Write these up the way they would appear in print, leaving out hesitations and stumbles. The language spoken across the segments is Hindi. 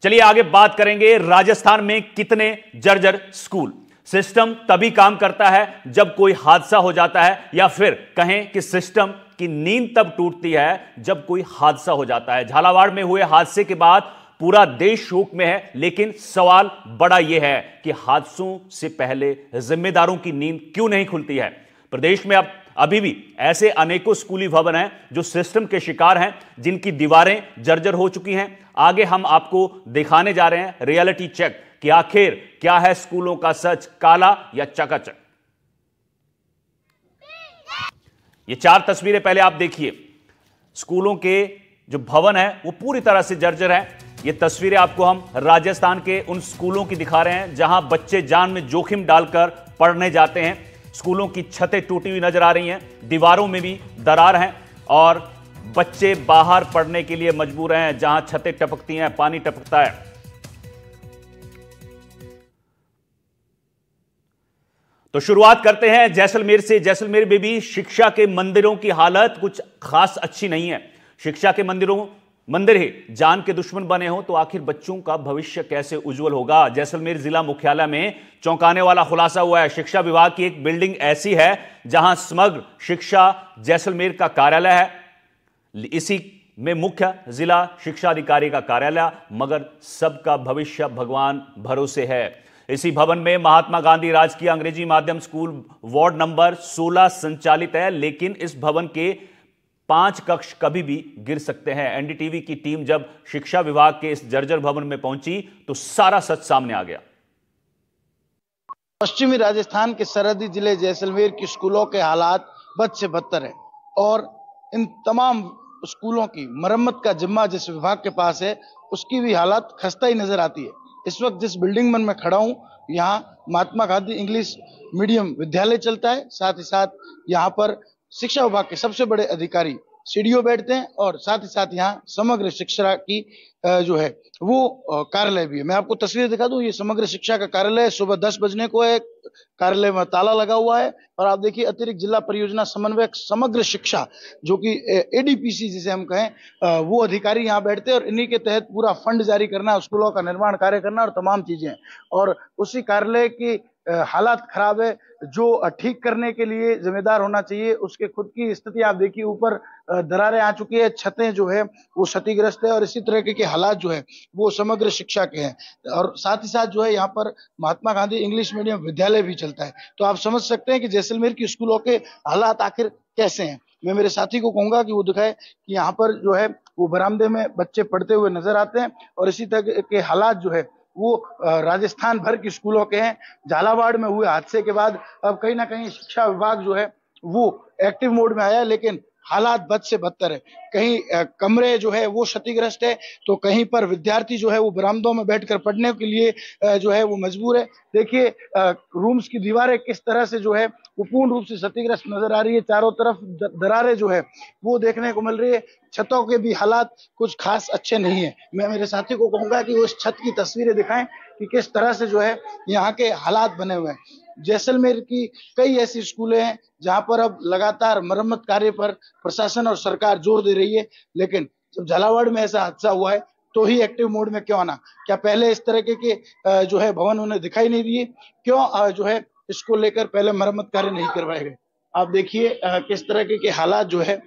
चलिए आगे बात करेंगे, राजस्थान में कितने जर्जर स्कूल। सिस्टम तभी काम करता है जब कोई हादसा हो जाता है, या फिर कहें कि सिस्टम की नींद तब टूटती है जब कोई हादसा हो जाता है। झालावाड़ में हुए हादसे के बाद पूरा देश शोक में है, लेकिन सवाल बड़ा यह है कि हादसों से पहले जिम्मेदारों की नींद क्यों नहीं खुलती है। प्रदेश में अब अभी भी ऐसे अनेकों स्कूली भवन हैं जो सिस्टम के शिकार हैं, जिनकी दीवारें जर्जर हो चुकी हैं। आगे हम आपको दिखाने जा रहे हैं रियलिटी चेक कि आखिर क्या है स्कूलों का सच, काला या चकाचक। ये 4 तस्वीरें पहले आप देखिए। स्कूलों के जो भवन है वो पूरी तरह से जर्जर है। ये तस्वीरें आपको हम राजस्थान के उन स्कूलों की दिखा रहे हैं जहां बच्चे जान में जोखिम डालकर पढ़ने जाते हैं। स्कूलों की छतें टूटी हुई नजर आ रही हैं, दीवारों में भी दरार हैं और बच्चे बाहर पढ़ने के लिए मजबूर हैं जहां छतें टपकती हैं, पानी टपकता है। तो शुरुआत करते हैं जैसलमेर से। जैसलमेर में भी शिक्षा के मंदिरों की हालत कुछ खास अच्छी नहीं है। शिक्षा के मंदिर ही जान के दुश्मन बने हो तो आखिर बच्चों का भविष्य कैसे उज्जवल होगा। जैसलमेर जिला मुख्यालय में चौंकाने वाला खुलासा हुआ है। शिक्षा विभाग की एक बिल्डिंग ऐसी है जहां समग्र शिक्षा जैसलमेर का कार्यालय है, इसी में मुख्य जिला शिक्षा अधिकारी का कार्यालय, मगर सबका भविष्य भगवान भरोसे है। इसी भवन में महात्मा गांधी राजकीय अंग्रेजी माध्यम स्कूल वार्ड नंबर 16 संचालित है, लेकिन इस भवन के 5 कक्ष कभी भी गिर सकते हैं। एनडीटीवी की टीम जब शिक्षा विभाग के इस जर्जर भवन में पहुंची तो सारा सच सामने आ गया। पश्चिमी राजस्थान के सरहदी जिले जैसलमेर की स्कूलों के हालात बद से बदतर है और इन तमाम स्कूलों की मरम्मत का जिम्मा जिस विभाग के पास है उसकी भी हालत खस्ता ही नजर आती है। इस वक्त जिस बिल्डिंग में मैं खड़ा हूँ यहाँ महात्मा गांधी इंग्लिश मीडियम विद्यालय चलता है। साथ ही साथ यहाँ पर शिक्षा विभाग के सबसे बड़े अधिकारी सीडीओ बैठते हैं और साथ ही साथ यहाँ समग्र शिक्षा की जो है वो कार्यालय भी है। मैं आपको तस्वीर दिखा दूं, ये समग्र शिक्षा का कार्यालय है। सुबह 10 बजने को है, कार्यालय में ताला लगा हुआ है और आप देखिए अतिरिक्त जिला परियोजना समन्वयक समग्र शिक्षा जो कि एडीपीसी जिसे हम कहें वो अधिकारी यहाँ बैठते हैं और इन्हीं के तहत पूरा फंड जारी करना, स्कूलों का निर्माण कार्य करना और तमाम चीजें। और उसी कार्यालय की हालात खराब है, जो ठीक करने के लिए जिम्मेदार होना चाहिए उसके खुद की स्थिति आप देखिए, ऊपर दरारें आ चुकी है, छतें जो है वो क्षतिग्रस्त है और इसी तरह के हालात जो है वो समग्र शिक्षा के हैं। और साथ ही साथ जो है यहाँ पर महात्मा गांधी इंग्लिश मीडियम विद्यालय भी चलता है। तो आप समझ सकते हैं कि जैसलमेर की स्कूलों के हालात आखिर कैसे हैं। मैं मेरे साथी को कहूंगा कि वो दिखाए कि यहाँ पर जो है वो बरामदे में बच्चे पढ़ते हुए नजर आते हैं और इसी तरह के हालात जो है वो राजस्थान भर की स्कूलों के हैं। झालावाड़ में हुए हादसे के बाद अब कहीं ना कहीं शिक्षा विभाग जो है वो एक्टिव मोड में आया है, लेकिन हालात बद से बदतर है। कहीं कमरे जो है वो क्षतिग्रस्त है तो कहीं पर विद्यार्थी जो है वो बरामदों में बैठकर पढ़ने के लिए जो है वो मजबूर है। देखिए रूम्स की दीवारें किस तरह से जो है वो पूर्ण रूप से क्षतिग्रस्त नजर आ रही है। चारों तरफ दरारें जो है वो देखने को मिल रही है। छतों के भी हालात कुछ खास अच्छे नहीं है। मैं मेरे साथी को कहूंगा कि वो इस छत की तस्वीरें दिखाएं कि किस तरह से जो है यहाँ के हालात बने हुए हैं। जैसलमेर की कई ऐसी स्कूलें हैं जहां पर अब लगातार मरम्मत कार्य पर प्रशासन और सरकार जोर दे रही है, लेकिन जब झालावाड़ में ऐसा हादसा हुआ है तो ही एक्टिव मोड में क्यों आना। क्या पहले इस तरह के जो है भवन उन्हें दिखाई नहीं दिए? क्यों जो है इसको लेकर पहले मरम्मत कार्य नहीं करवाए गए? आप देखिए किस तरह के हालात जो है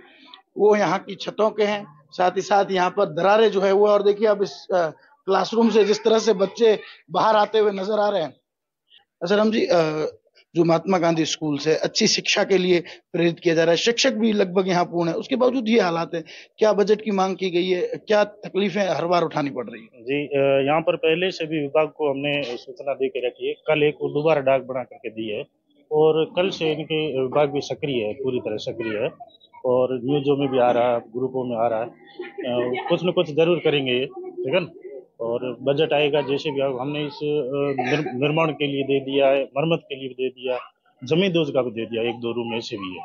वो यहाँ की छतों के हैं, साथ ही साथ यहाँ पर दरारें जो है वो। और देखिए अब इस क्लासरूम से जिस तरह से बच्चे बाहर आते हुए नजर आ रहे हैं। असलम जी, जो महात्मा गांधी स्कूल से अच्छी शिक्षा के लिए प्रेरित किया जा रहा है, शिक्षक भी लगभग यहाँ पूर्ण है, उसके बावजूद ये हालात है। क्या बजट की मांग की गई है? क्या तकलीफें हर बार उठानी पड़ रही है? जी, यहाँ पर पहले से भी विभाग को हमने सूचना दे के रखी है। कल एक दोबारा डाक बना करके दी है और कल से इनके विभाग भी सक्रिय है, पूरी तरह सक्रिय है और न्यूज़ों में भी आ रहा है, ग्रुपों में आ रहा है। कुछ न कुछ जरूर करेंगे ये, ठीक है ना। और बजट आएगा जैसे भी हमने इस निर्माण के लिए दे दिया है, मरम्मत के लिए भी दे दिया, जमीन दोज का भी दे दिया, 1-2 रूम ऐसे भी है।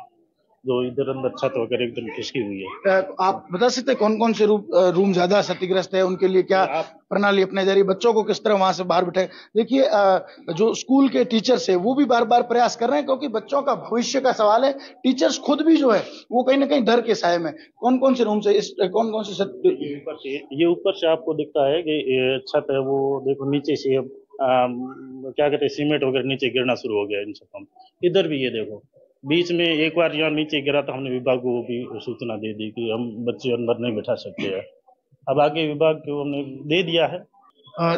जो इधर अंदर छत वगैरह एकदम खिसकी हुई है। आप बता सकते हैं कौन कौन से रूम ज्यादा क्षतिग्रस्त है, उनके लिए क्या प्रणाली अपनाई जा रही है, बच्चों को किस तरह वहां से बाहर बिठाए? देखिए, जो स्कूल के टीचर्स है वो भी बार बार प्रयास कर रहे हैं, क्योंकि बच्चों का भविष्य का सवाल है। टीचर्स खुद भी जो है वो कहीं ना कहीं डर के साए में। कौन कौन से रूम से कौन कौन से ये ऊपर से आपको दिखता है कि ये छत है, वो देखो नीचे से क्या कहते हैं सीमेंट वगैरह नीचे गिरना शुरू हो गया इन छतों में। इधर भी ये देखो, बीच में एक बार यहाँ नीचे गिरा तो हमने विभाग को भी सूचना दे दी कि हम बच्चे अंदर नहीं बैठा सकते हैं। अब आगे विभाग को हमने दे दिया है।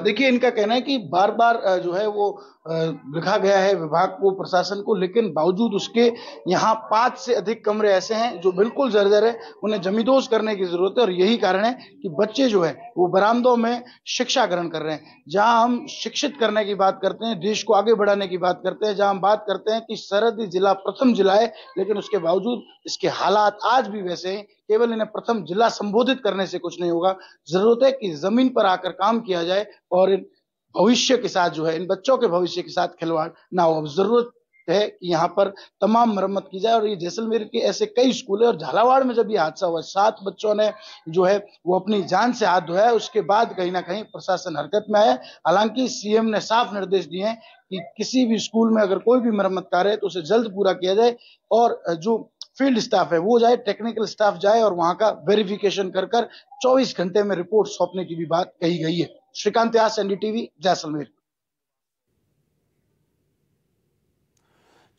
देखिए, इनका कहना है कि बार बार जो है वो लिखा गया है विभाग को, प्रशासन को, लेकिन बावजूद उसके यहाँ 5 से अधिक कमरे ऐसे हैं जो बिल्कुल जर्जर है, उन्हें जमींदोज करने की जरूरत है। और यही कारण है कि बच्चे जो है वो बरामदों में शिक्षा ग्रहण कर रहे हैं। जहां हम शिक्षित करने की बात करते हैं, देश को आगे बढ़ाने की बात करते हैं, जहां हम बात करते हैं कि सरहदी जिला प्रथम जिला है, लेकिन उसके बावजूद इसके हालात आज भी वैसे हैं। केवल इन्हें प्रथम जिला संबोधित करने से कुछ नहीं होगा। जरूरत है कि जमीन पर आकर काम किया जाए और इन भविष्य के साथ जो है, इन बच्चों के भविष्य के साथ खिलवाड़ ना हो। जरूरत है कि यहाँ पर तमाम मरम्मत की जाए। और ये जैसलमेर के ऐसे कई स्कूल है। और झालावाड़ में जब ये हादसा हुआ, 7 बच्चों ने जो है वो अपनी जान से हाथ धोया, उसके बाद कहीं ना कहीं प्रशासन हरकत में आया। हालांकि सीएम ने साफ निर्देश दिए हैं कि किसी भी स्कूल में अगर कोई भी मरम्मत कार्य है तो उसे जल्द पूरा किया जाए, और जो फील्ड स्टाफ है वो जाए, टेक्निकल स्टाफ जाए और वहां का वेरिफिकेशन कर 24 घंटे में रिपोर्ट सौंपने की भी बात कही गई है। श्रीकांत व्यास, एनडीटीवी, जैसलमेर।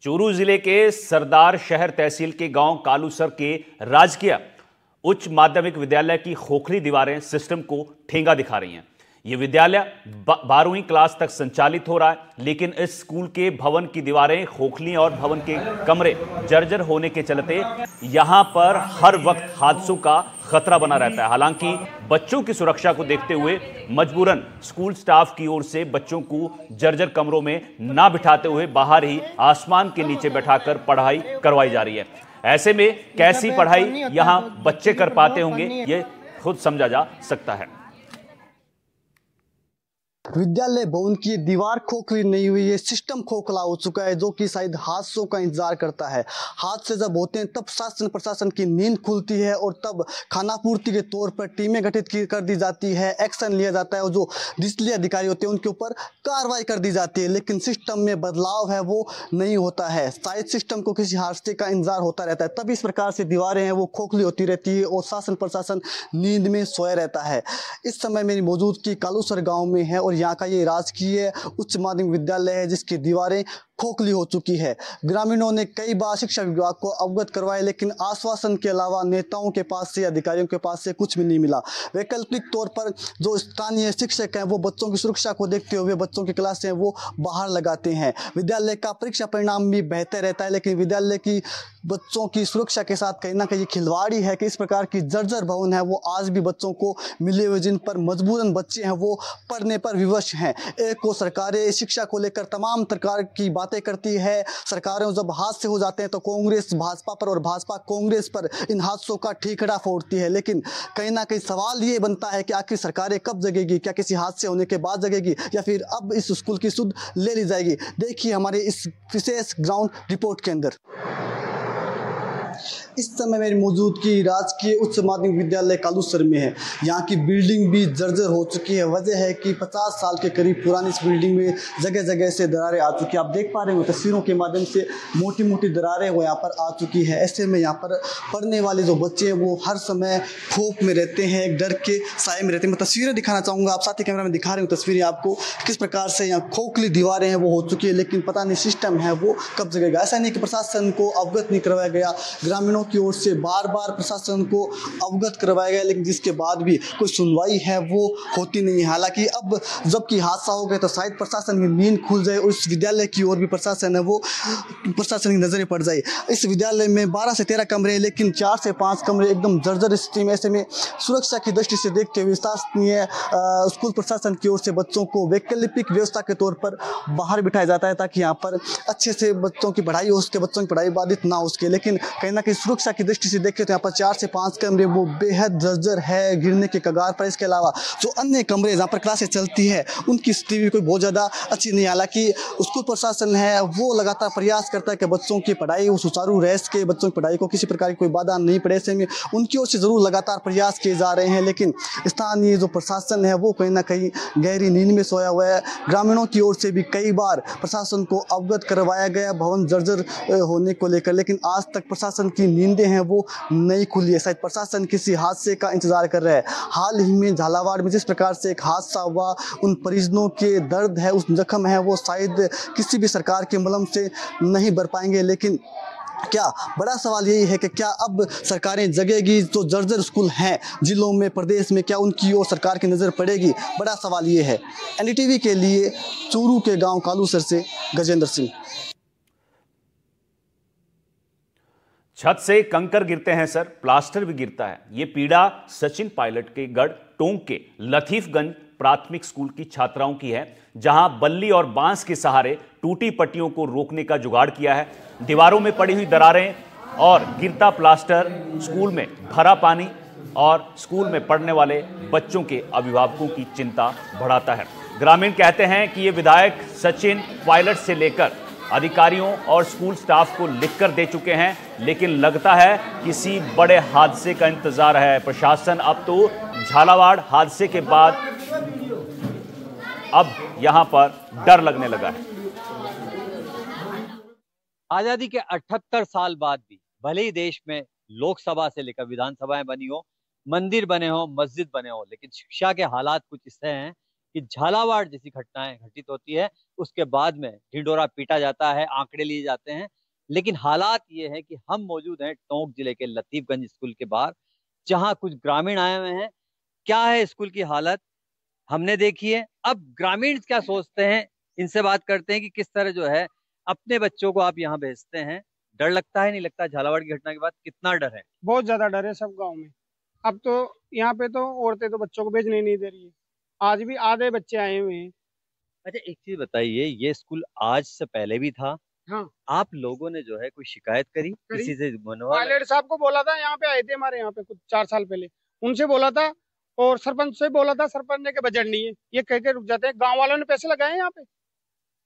चूरू जिले के सरदार शहर तहसील के गांव कालूसर के राजकीय उच्च माध्यमिक विद्यालय की खोखली दीवारें सिस्टम को ठेंगा दिखा रही हैं। यह विद्यालय 12वीं क्लास तक संचालित हो रहा है, लेकिन इस स्कूल के भवन की दीवारें खोखली और भवन के कमरे जर्जर होने के चलते यहां पर हर वक्त हादसों का खतरा बना रहता है। हालांकि बच्चों की सुरक्षा को देखते हुए मजबूरन स्कूल स्टाफ की ओर से बच्चों को जर्जर कमरों में ना बिठाते हुए बाहर ही आसमान के नीचे बैठाकर पढ़ाई करवाई जा रही है। ऐसे में कैसी पढ़ाई यहां बच्चे कर पाते होंगे, ये खुद समझा जा सकता है। विद्यालय भवन की दीवार खोखली नहीं हुई है, सिस्टम खोखला हो चुका है, जो कि शायद हादसों का इंतजार करता है। हादसे जब होते हैं तब शासन प्रशासन की नींद खुलती है और तब खानापूर्ति के तौर पर टीमें गठित कर दी जाती है, एक्शन लिया जाता है और जो डिस्प्ले अधिकारी होते हैं उनके ऊपर कार्रवाई कर दी जाती है। लेकिन सिस्टम में बदलाव है वो नहीं होता है। शायद सिस्टम को किसी हादसे का इंतजार होता रहता है, तब इस प्रकार से दीवारें हैं वो खोखली होती रहती है और शासन प्रशासन नींद में सोया रहता है। इस समय मेरी मौजूदगी कालूसर गाँव में है और यहाँ का ये राजकीय उच्च माध्यमिक विद्यालय है जिसकी दीवारें खोखली हो चुकी है। ग्रामीणों ने कई बार शिक्षा विभाग को अवगत करवाए, लेकिन आश्वासन के अलावा नेताओं के पास से, अधिकारियों के पास से कुछ भी नहीं मिला। वैकल्पिक तौर पर जो स्थानीय शिक्षक हैं वो बच्चों की सुरक्षा को देखते हुए बच्चों की क्लासें वो बाहर लगाते हैं। विद्यालय का परीक्षा परिणाम भी बेहतर रहता है, लेकिन विद्यालय की बच्चों की सुरक्षा के साथ कहीं ना कहीं खिलवाड़ी है कि इस प्रकार की जर्जर भवन है वो आज भी बच्चों को मिले हुए, जिन पर मजबूरन बच्चे हैं वो पढ़ने पर विवश हैं। एक को सरकारें शिक्षा को लेकर तमाम प्रकार की बातें करती है। सरकारें जब हादसे हो जाते हैं तो कांग्रेस भाजपा पर और भाजपा कांग्रेस पर इन हादसों का ठीकरा फोड़ती है। लेकिन कहीं ना कहीं सवाल ये बनता है कि आखिर सरकारें कब जगेगी? क्या किसी हादसे होने के बाद जगेगी या फिर अब इस स्कूल की सुध ले ली जाएगी? देखिए हमारे इस विशेष ग्राउंड रिपोर्ट के अंदर। इस समय मेरी मौजूदगी राजकीय उच्च माध्यमिक विद्यालय कालूसर में है। यहाँ की बिल्डिंग भी जर्जर हो चुकी है। वजह है कि 50 साल के करीब पुरानी इस बिल्डिंग में जगह जगह से दरारें आ चुकी है। आप देख पा रहे हो तस्वीरों के माध्यम से मोटी मोटी दरारें वो यहाँ पर आ चुकी है। ऐसे में यहाँ पर पढ़ने वाले जो बच्चे हैं वो हर समय खौफ में रहते हैं, एक डर के साए में रहते हैं। मैं तस्वीरें दिखाना चाहूँगा, आप साथी कैमरा में दिखा रहे हूँ तस्वीरें आपको, किस प्रकार से यहाँ खोखली दीवारें हैं वो हो चुकी है, लेकिन पता नहीं सिस्टम है वो कब जगेगा। ऐसा नहीं कि प्रशासन को अवगत नहीं करवाया गया, ग्रामीणों की ओर से बार बार प्रशासन को अवगत करवाया गया, लेकिन जिसके बाद भी कोई सुनवाई है वो होती नहीं है। हालांकि अब जबकि हादसा हो गया तो शायद प्रशासन की नींद खुल जाए और इस विद्यालय की ओर भी प्रशासन है वो प्रशासन की नजरें पड़ जाए। इस विद्यालय में 12 से 13 कमरे हैं, लेकिन 4 से 5 कमरे एकदम जर्जर स्थिति में। ऐसे में सुरक्षा की दृष्टि से देखते हुए शासकीय स्कूल प्रशासन की ओर से बच्चों को वैकल्पिक व्यवस्था के तौर पर बाहर बिठाया जाता है ताकि यहाँ पर अच्छे से बच्चों की पढ़ाई हो सके, बच्चों की पढ़ाई बाधित ना हो सके। लेकिन कहीं ना कहीं सुरक्षा की दृष्टि से देखें तो यहाँ पर 4 से 5 कमरे वो बेहद जर्जर है, गिरने के कगार पर। इसके अलावा जो अन्य कमरे जहाँ पर क्लासें चलती है उनकी स्थिति भी कोई बहुत ज़्यादा अच्छी नहीं। हालांकि स्कूल प्रशासन है वो लगातार प्रयास करता है कि बच्चों की पढ़ाई वो सुचारू रह सके, बच्चों की पढ़ाई को किसी प्रकार की कोई बाधा नहीं पड़े। ऐसे में उनकी ओर से ज़रूर लगातार प्रयास किए जा रहे हैं, लेकिन स्थानीय जो प्रशासन है वो कहीं ना कहीं गहरी नींद में सोया हुआ है। ग्रामीणों की ओर से भी कई बार प्रशासन को अवगत करवाया गया भवन जर्जर होने को लेकर, लेकिन आज तक प्रशासन की नींदें हैं वो नहीं खुली है। शायद प्रशासन किसी हादसे का इंतजार कर रहा है। हाल ही में झालावाड़ में जिस प्रकार से एक हादसा हुआ, उन परिजनों के दर्द है, उस जख्म है वो शायद किसी भी सरकार के मलम से नहीं भर पाएंगे। लेकिन क्या बड़ा सवाल यही है कि क्या अब सरकारें जगेगी, जो जर्जर स्कूल हैं जिलों में, प्रदेश में, क्या उनकी ओर सरकार की नज़र पड़ेगी? बड़ा सवाल ये है। एनडीटीवी के लिए चूरू के गांव कालूसर से गजेंद्र सिंह। छत से कंकर गिरते हैं सर, प्लास्टर भी गिरता है। ये पीड़ा सचिन पायलट के गढ़ टोंक के लतीफगंज प्राथमिक स्कूल की छात्राओं की है, जहां बल्ली और बांस के सहारे टूटी पट्टियों को रोकने का जुगाड़ किया है। दीवारों में पड़ी हुई दरारें और गिरता प्लास्टर, स्कूल में भरा पानी और स्कूल में पढ़ने वाले बच्चों के अभिभावकों की चिंता बढ़ाता है। ग्रामीण कहते हैं कि ये विधायक सचिन पायलट से लेकर अधिकारियों और स्कूल स्टाफ को लिखकर दे चुके हैं, लेकिन लगता है किसी बड़े हादसे का इंतजार है। प्रशासन अब तो झालावाड़ हादसे के बाद अब यहां पर डर लगने लगा है। आजादी के 78 साल बाद भी भले ही देश में लोकसभा से लेकर विधानसभाएं बनी हो, मंदिर बने हो, मस्जिद बने हो, लेकिन शिक्षा के हालात कुछ ऐसे हैं कि झालावाड़ जैसी घटनाएं घटित होती है, उसके बाद में ढिंडोरा पीटा जाता है, आंकड़े लिए जाते हैं। लेकिन हालात ये है कि हम मौजूद हैं टोंक जिले के लतीफगंज स्कूल के बाहर, जहां कुछ ग्रामीण आए हुए हैं। क्या है स्कूल की हालत हमने देखी है। अब ग्रामीण क्या सोचते हैं, इनसे बात करते हैं कि किस तरह जो है अपने बच्चों को आप यहाँ भेजते हैं। डर लगता है नहीं लगता? झालावाड़ की घटना के बाद कितना डर है? बहुत ज्यादा डर है सब गांव में। अब तो यहाँ पे तो औरतें तो बच्चों को भेजने नहीं दे रही है। आज भी आधे बच्चे आए हुए हैं। अच्छा एक चीज बताइए, ये स्कूल आज से पहले भी था? हाँ। आप लोगों ने जो है कोई शिकायत करी किसी से? पायलट साहब को बोला था, यहाँ पे आए थे हमारे यहाँ पे कुछ 4 साल पहले, उनसे बोला था और सरपंच से बोला था। सरपंच ने के बजट नहीं है, ये कह के रुक जाते हैं। गाँव वालों ने पैसे लगाए यहाँ पे,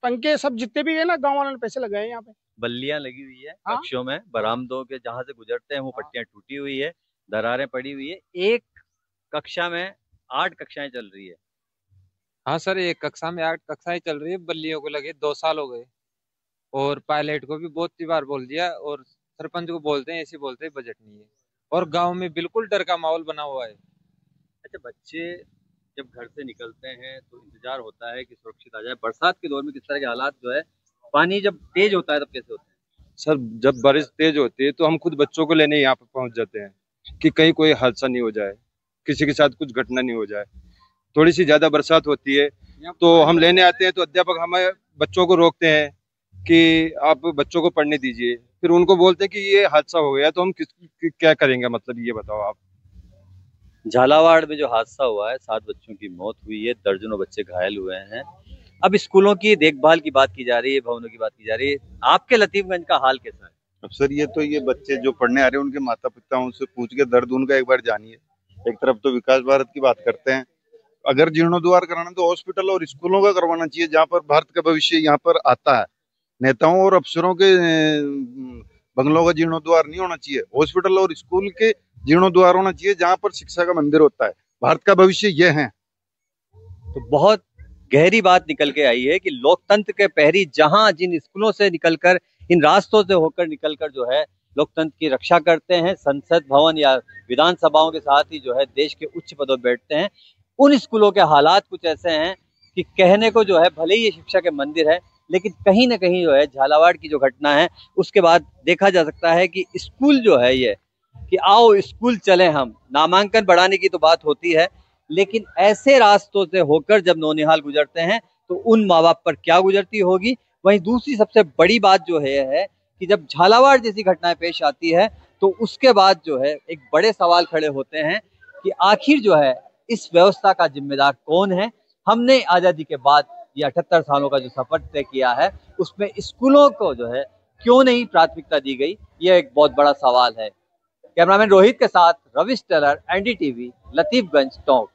पंखे सब जितने भी है ना, गाँव वालों ने पैसे लगाए यहाँ पे। बल्लियां लगी हुई है हाँ? कक्षों में, बरामदों के जहां से गुजरते हैं वो पट्टियां टूटी हुई है, दरारें पड़ी हुई है। एक कक्षा में 8 कक्षाएं चल रही है। हाँ सर, एक कक्षा में 8 कक्षाएं चल रही है। बल्लियों को लगे 2 साल हो गए, और पायलट को भी बहुत सी बार बोल दिया, और सरपंच को बोलते हैं, ऐसे बोलते हैं बजट नहीं है, और गांव में बिल्कुल डर का माहौल बना हुआ है। अच्छा, बच्चे जब घर से निकलते हैं तो इंतजार होता है कि सुरक्षित आ जाए। बरसात के दौर में किस तरह के हालात जो है, पानी जब तेज होता है तब कैसे होता है? सर जब बारिश तेज होती है तो हम खुद बच्चों को लेने यहाँ पे पहुंच जाते हैं कि कहीं कोई हादसा नहीं हो जाए, किसी के साथ कुछ घटना नहीं हो जाए। थोड़ी सी ज्यादा बरसात होती है तो हम लेने आते हैं, तो अध्यापक हमें बच्चों को रोकते हैं कि आप बच्चों को पढ़ने दीजिए। फिर उनको बोलते हैं कि ये हादसा हो गया, तो हम क्या करेंगे? मतलब ये बताओ आप। झालावाड़ में जो हादसा हुआ है, 7 बच्चों की मौत हुई है, दर्जनों बच्चे घायल हुए हैं। अब स्कूलों की देखभाल की बात की जा रही है, भवनों की बात की जा रही है। आपके लतीफगंज का हाल कैसा है? अब सर ये बच्चे जो पढ़ने आ रहे हैं, उनके माता पिता उनसे पूछ के दर्द उनका एक बार जानिए। एक तरफ तो विकास भारत की बात करते हैं, अगर जीर्णोद्वार कराना तो हॉस्पिटल और स्कूलों का करवाना चाहिए, जहाँ पर भारत का भविष्य यहाँ पर आता है। नेताओं और अफसरों के बंगलों का जीर्णोद्वार नहीं होना चाहिए, हॉस्पिटल और स्कूल के जीर्णोद्वार होना चाहिए, जहाँ पर शिक्षा का मंदिर होता है। भारत का भविष्य ये है। तो बहुत गहरी बात निकल के आई है कि लोकतंत्र के पहरी जहां जिन स्कूलों से निकलकर, इन रास्तों से होकर निकलकर जो है लोकतंत्र की रक्षा करते हैं, संसद भवन या विधानसभाओं के साथ ही जो है देश के उच्च पदों पर बैठते हैं, उन स्कूलों के हालात कुछ ऐसे हैं कि कहने को जो है भले ही ये शिक्षा के मंदिर है, लेकिन कहीं ना कहीं जो है झालावाड़ की जो घटना है उसके बाद देखा जा सकता है कि स्कूल जो है ये कि आओ स्कूल चलें हम, नामांकन बढ़ाने की तो बात होती है, लेकिन ऐसे रास्तों से होकर जब नौनिहाल गुजरते हैं तो उन माँ बाप पर क्या गुजरती होगी। वहीं दूसरी सबसे बड़ी बात जो है कि जब झालावाड़ जैसी घटनाएं पेश आती है तो उसके बाद जो है एक बड़े सवाल खड़े होते हैं कि आखिर जो है इस व्यवस्था का जिम्मेदार कौन है। हमने आजादी के बाद ये 78 सालों का जो सफर तय किया है, उसमें स्कूलों को जो है क्यों नहीं प्राथमिकता दी गई, ये एक बहुत बड़ा सवाल है। कैमरामैन रोहित के साथ रविश टेलर, NDTV, लतीफगंज, टोंक।